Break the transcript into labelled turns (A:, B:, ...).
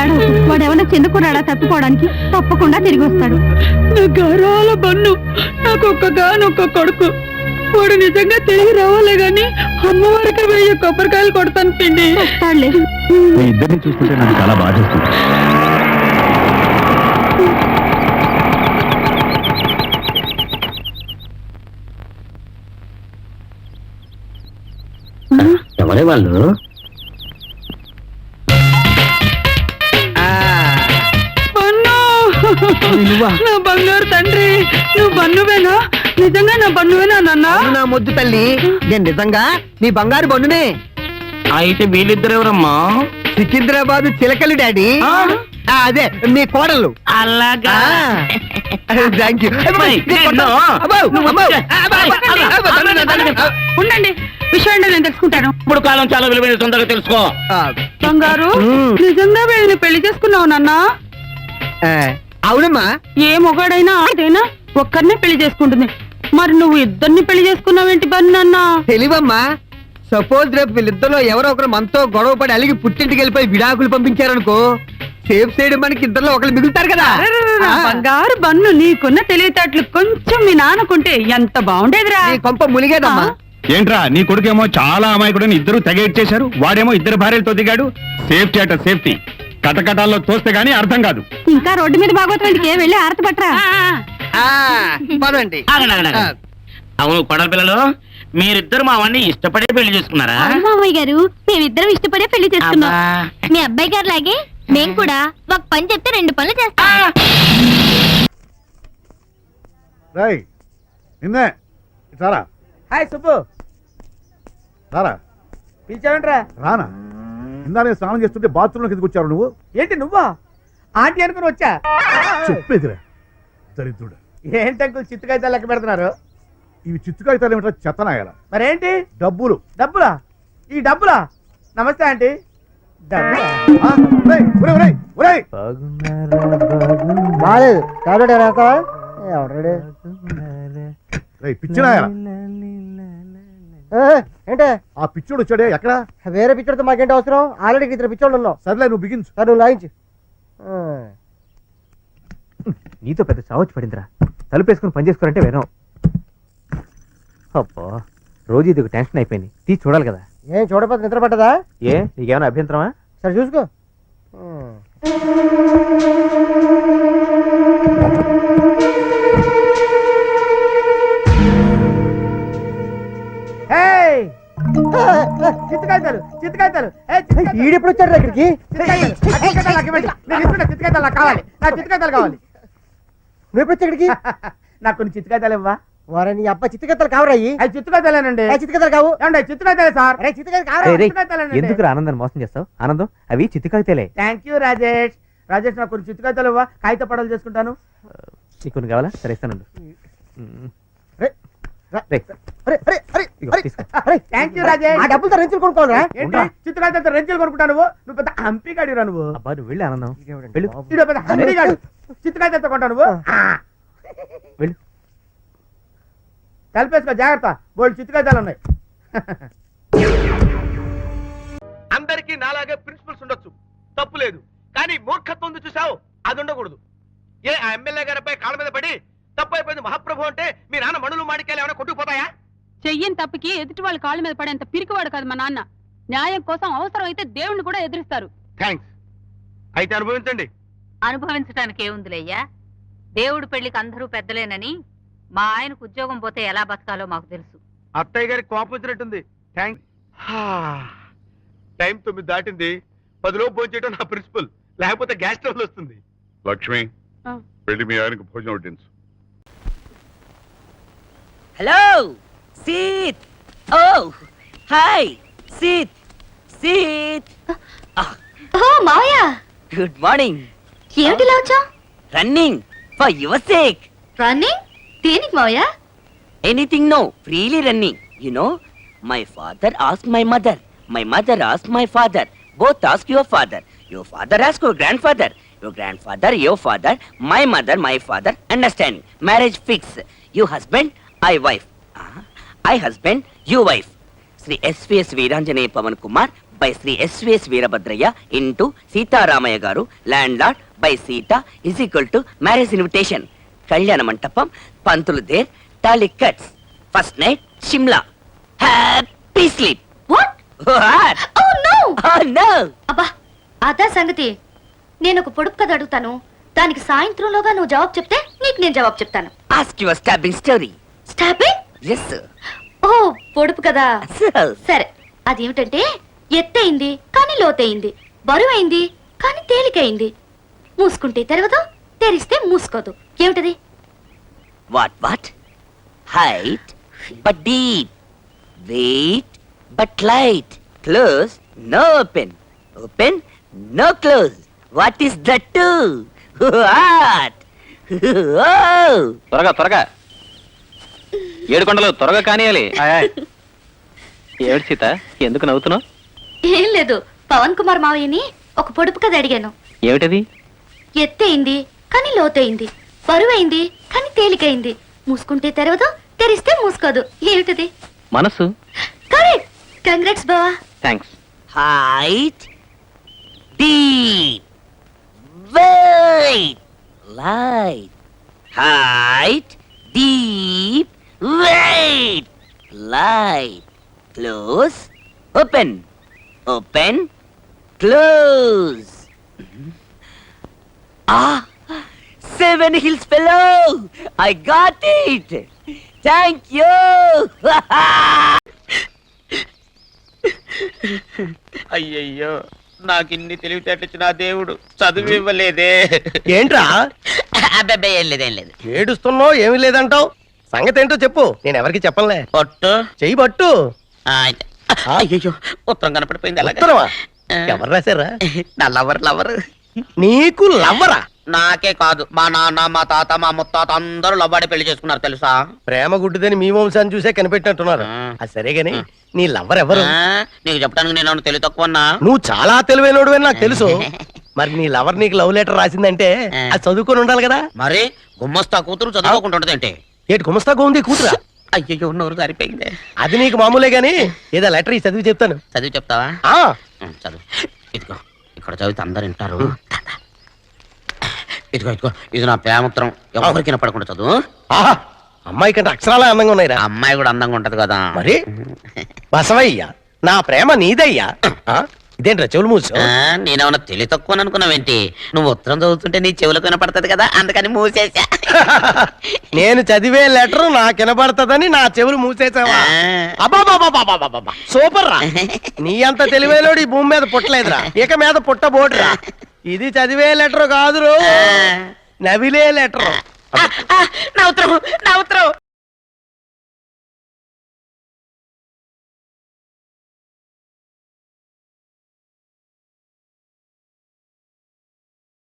A: ఏడో వాడు ఏమన్నా చెందుకున్నాడా తప్పిపోవడానికి? తప్పకుండా తిరిగి వస్తాడు.
B: నా గారాల బన్ను నాకు ఒక్కగానొక్క కొడుకు. వాడు నిజంగా తిరిగి రావాలే గాని అమ్మవారికి 1000 కొబ్బరికాయలు కొడతాను పిండి.
A: వస్తాడులే.
C: మీ ఇద్దరిని చూస్తుంటే నాకు చాలా బాధేస్తుంది.
D: ఎవరే వాళ్ళు?
B: నా బంగారు తండ్రి, నువ్వు బన్నువేనా? నిజంగా నా బన్నువేనా నాన్న?
D: నా ముద్దు తల్లి, నేను నిజంగా నీ బంగారు బన్నునే.
E: అయితే వీళ్ళిద్దరు ఎవరమ్మా?
D: సికింద్రాబాద్ చిలకలు డాడీ. అదే మీ కోడలు.
E: అలాగా.
D: Thank you.
B: ఉండండి, విషయం ఏంటో నేను తెలుసుకుంటాను.
E: ఇప్పుడు కాలం చాలా విలువైన, తొందరగా తెలుసుకో.
B: బంగారు, నిజంగా వీళ్ళని పెళ్లి చేసుకున్నావు నాన్న?
D: అవునమ్మా.
B: ఏ మొగాడైనా ఆడైనా ఒక్కరినే పెళ్లి చేసుకుంటుంది. మరి నువ్వు ఇద్దరిని పెళ్లి చేసుకున్నావేంటి బన్న?
D: తెలివమ్మా. సపోజ్ రేపు వీళ్ళిద్దరిలో ఎవరో ఒకరు మనతో గొడవ పడి అలిగి పుట్టింటికి వెళ్ళిపోయి విడాకులు పంపించారనుకో, సేఫ్ సైడ్ మనకి ఇద్దరిలో ఒకరు మిగులుతారు కదా.
B: బంగారు బన్ను, నీకున్న తెలివితేటలు కొంచెం మీ నాన్నకుంటే ఎంత బాగుండేదిరా.
D: నీ కొంప మునిగేదమ్మా.
C: ఏంట్రా, నీ కొడుకేమో చాలా అమాయకుడని ఇద్దరు తెగేడ్చేశారు, వాడేమో 2 భార్యలతో దిగాడు. సేఫ్టీ అట సేఫ్టీ. కటకటాల్లో తోస్తే గానీ అర్థం కాదు.
A: ఇంకా రోడ్డు మీద బాగోతుందికే వెళ్ళి ఆరతి పట్టరా.
D: పదండి.
E: అవును కొడల పిల్లలు, మీరిద్దరు మా వాడిని ఇష్టపడే పెళ్లి చేసుకున్నారా?
A: మామయ్య గారు, మేమిద్దరం ఇష్టపడే పెళ్లి చేసుకున్నాం. మీ అబ్బాయి గారు లాగే మేము కూడా ఒక పని చెప్తే 2 పనులు చేస్తాం.
F: నిన్నే సారా.
D: హాయ్ సుబ్బు.
F: రారా.
D: పిలిచావేంట్రా?
F: రానా? ఇందా నేను స్నానం చేస్తుంటే బాత్రూంలోకి ఎందుకు వచ్చారు నువ్వు?
D: ఏంటి నువ్వా? ఆంటీ అనుకుని వచ్చా.
F: చెప్పేదిరా దరిద్రుడు.
D: ఏంటి అంకుల్ చిత్తుకాయతాలు లెక్క పెడుతున్నారు?
F: ఇవి చిత్తుకాయతాలు ఏమిటో చెత్తనాయాల.
D: మరేంటి?
F: డబ్బులు.
D: డబ్బులా? ఈ డబ్బులా? నమస్తే ఆంటీ.
F: పిచ్చినాయాల.
D: ఏంటే
F: ఆ పిచ్చోడు వచ్చాడే ఎక్కడ?
D: వేరే పిచ్చోడితో మాకేంటి అవసరం? ఆల్రెడీ 2 పిచ్చోళ్ళు ఉన్నావు.
F: సర్లే నువ్వు బిగించు.
D: నువ్వు లాయించు.
G: నీతో పెద్ద చావచ్చు పడిందిరా. తలుపేసుకుని పని చేసుకోరంటే వినం. అబ్బా, రోజు ఇది ఒక టెన్షన్ అయిపోయింది. తీసి చూడాలి కదా.
D: ఏం చూడపోతే నిద్ర పట్టదా?
G: ఏ నీకేమైనా అభ్యంతరమా?
D: సరే చూసుకో. చిత్తకాయతాలు చిత్తకాయతాలు. ఈడెప్పుడు వచ్చాడు ఇక్కడికి? చిత్తకాయతాలు నాకు కావాలి. నాకు చిత్తకాయతాలు కావాలి. నువ్వు ఎప్పుడు వచ్చా ఇక్కడికి? నాకు కొన్ని చిత్తకాయతాలు ఇవ్వా. వారే నీ అబ్బా చిత్తకాయతాలు కావరాయి? అవి చిత్తకాయతాలేనండి. చిత్తకాయతాలు కావు ఏమండి? చిత్తకాయతాలే సార్.
G: ఎందుకు ఆనందాన్ని మోసం చేస్తావు? ఆనందం అవి చిత్తుకాయతేలే.
D: Thank you Rajesh. రాజేష్ నాకు కొన్ని చిత్తకాయతాలు ఇవ్వా, కాగిత పడలు చేసుకుంటాను.
G: నీకు కొన్ని కావాలా? సరే ఇస్తాను.
D: డబ్బులతో రెంచులు కొనుక్కోవాలా? చిత్తకాయలతో రెంచులు కొనుక్కుంటాను. నువ్వు పెద్ద హంపి గాడిరా నువ్వు.
G: అబ్బా నువ్వు వెళ్ళి ఆనందం.
D: పెద్ద హంపి గాడు. చిత్తకాయలతో కొంటావు నువ్వు.
G: వెళ్ళు.
D: కలిపేసుకో జాగ్రత్త, బోల్డ్ చిత్తకాయతాలు ఉన్నాయి.
H: అందరికీ నాలాగే ప్రిన్సిపల్స్ ఉండొచ్చు, తప్పు లేదు. కానీ మూర్ఖత్వం చూసావు, అది ఉండకూడదు. ఏ ఆ ఎమ్మెల్యే గారిపై కాళ్ళ మీద పడి తప్పు అయిపోయింది మహాప్రభు అంటే మీ నాన్న మణులు మాడికాయలు ఏమైనా కొట్టుకుపోతాయా?
B: చెయ్యని తప్పుకి ఎదుటి వాళ్ళ కాళ్ళ మీద పడేంత పిరికివాడు కాదు మా నాన్న. న్యాయం కోసం అవసరం అయితే దేవుణ్ణి కూడా ఎదిరిస్తారు.
H: థ్యాంక్స్. అయితే అనుభవించండి.
I: అనుభవించడానికి ఏముందిలేయ్యా? దేవుడి పెళ్లికి అందరూ పెద్దలేనని మా ఆయనకు ఉద్యోగం పోతే ఎలా బతకాలో మాకు తెలుసు.
H: అత్తయ్య గారికి కోపం వచ్చినట్టుంది. థ్యాంక్స్. టైం 9 దాటింది. 10 లోపు భోజనం చేయడం నా ప్రిన్సిపల్, లేకపోతే గ్యాస్ ట్రబుల్ వస్తుంది.
J: లక్ష్మి, వెళ్ళి మీ ఆయనకు భోజనం వడ్డించు.
I: హలో సీత్. ఓ హాయ్ సీత్. సీత్.
A: ఓ మావయ్య,
I: గుడ్ మార్నింగ్.
A: ఏమిటిలా వచ్చావు?
I: Running for your sake.
A: Running దేనికి మావయ్య?
I: Anything no, freely running. You know, my father asked my mother. My mother asked my father. Both ask your father. Your father asked your grandfather. Your grandfather, your father. My mother, my father. Understanding. Marriage fix. You husband, I wife. I husband, you wife. Sri S.V.S. Veeranjanaya Pavan Kumar, by Sri S.V.S. Veerabhadraya into Sitaramaya Garu, landlord by Sita is equal to marriage invitation. Kalyana Mandapam, Pantulu there, Tali cuts. First night, Shimla. Happy sleep.
A: What?
I: What?
A: Oh no!
I: Oh no!
A: అబ్బా అదా సంగతి. నేను ఒక పొడుపు కథ అడుగుతాను, దానికి సాయంత్రంలోగా నువ్వు జవాబు చెప్తే నీకు నేను జవాబు చెప్తాను.
I: Ask your stabbing story.
A: Stopping?
I: Yes, sir.
A: ఓ పొడుపు కదా.
I: Sir.
A: సరే, అదేమిటంటే ఎత్తయింది కానీ లోతయింది, బరువైంది కానీ తేలికైంది, మూసుకుంటే తెరవదు, తెరిస్తే మూసుకోదు. ఏమిటది?
I: What? Height, but deep. Weight, but light. Close, no open. Open, no close. What is that too? What? Oh!
G: త్వరగా 7 కొండలు త్వరగా కానియాలి. ఏమిటి సీత, ఎందుకు నవ్వుతున్నావు?
A: ఏం లేదు, పవన్ కుమార్ మావయ్యని ఒక పొడుపు కథ అడిగాను.
G: ఏమిటది?
A: ఎత్తయింది కానీ లోతయింది, బరువైంది కానీ తేలికైంది, మూసుకుంటే తెరవదు, తెరిస్తే మూసుకోదు. ఏమిటది?
G: మనసు.
A: కరెక్ట్. కంగ్రాట్స్ బావా.
G: Thanks.
I: Height, deep. Weight, light. Height, deep. Weight, light. Close, open. Open, close. Ah, 7 Hills fellow. I got it. Thank you.
E: అయ్యయ్యో, నాకు ఇన్ని తెలివితేటచ్చిన దేవుడు చదువు ఇవ్వలేదే.
H: ఏంట్రా
E: అబ్బాయి ఏం లేదు.
H: ఏడుస్తున్నావు? ఏమీ లేదంటావు? సంగతి ఏంటో చెప్పు, నేను ఎవరికి చెప్పనులే.
E: పొట్టు
H: చెయ్యి పట్టు.
E: అయ్యో, ఉత్తరం కనపడిపోయింది. అలాగే
H: ఉత్తరమా? ఎవరు రాశారా?
E: నా లవర్
H: నీకు లవ్వరా?
E: నాకే కాదు, మా నాన్న, మా తాత, మా ముత్తాత అందరూ లవ్వాడి పెళ్లి చేసుకున్నారు తెలుసా.
H: ప్రేమ గుడ్డిదని మీ వంశాన్ని చూసే కనిపెట్టినట్టున్నారు. అది సరే గాని నీ లవ్వర్ ఎవరు?
E: నీకు చెప్పడానికి నేను తెలివి తక్కువన్నా?
H: నువ్వు చాలా తెలివైనడు అని నాకు తెలుసు. మరి నీ లవర్ నీకు లవ్ లెటర్ రాసిందంటే అది చదువుకొని ఉండాలి కదా.
E: మరి గుమ్మస్తా కూతురు చదువుకోకుండా ఉంటదంటే
H: ఏటి గుమస్తాగా ఉంది కూతురా?
E: అయ్యో, నోరు సరిపోయింది.
H: అది నీకు మామూలే గాని ఏదో లెటర్ ఈ చదివి చెప్తాను.
E: చదివి చెప్తావా?
H: ఆ
E: చదువు. ఇదిగో ఇక్కడ చదివితే అందరు వింటారు. ఇదిగో ఇది నా ప్రేమోత్తరం. ఎవరికి వినపడకుండా చదువు.
H: ఆహా, అమ్మాయి కంటే అక్షరాలే అందంగా ఉన్నాయిరా.
E: అమ్మాయి కూడా అందంగా ఉంటది కదా.
H: మరి బసవయ్య, నా ప్రేమ నీదయ్యా. ఇదేంట్రా చెవులు మూసు?
E: నేనేమన్నా తెలివి తక్కువ అనుకున్నావేంటి? నువ్వు ఉత్తరం చదువుతుంటే నీ చెవులకు వినపడుతుంది కదా, అందుకని మూసేసా.
H: నేను చదివే లెటర్ నాకు వినపడుతుందని నా చెవులు మూసేసావా? అబ్బాబాబాబాబాబాబా, సూపర్ రా. నీ అంత తెలివేలోడు ఈ భూమి మీద పుట్టలేదురా, ఇక మీద పుట్టబోడురా. ఇది చదివే లెటర్ కాదురు, నవిలే లెటర్.
E: నా ఉత్తరం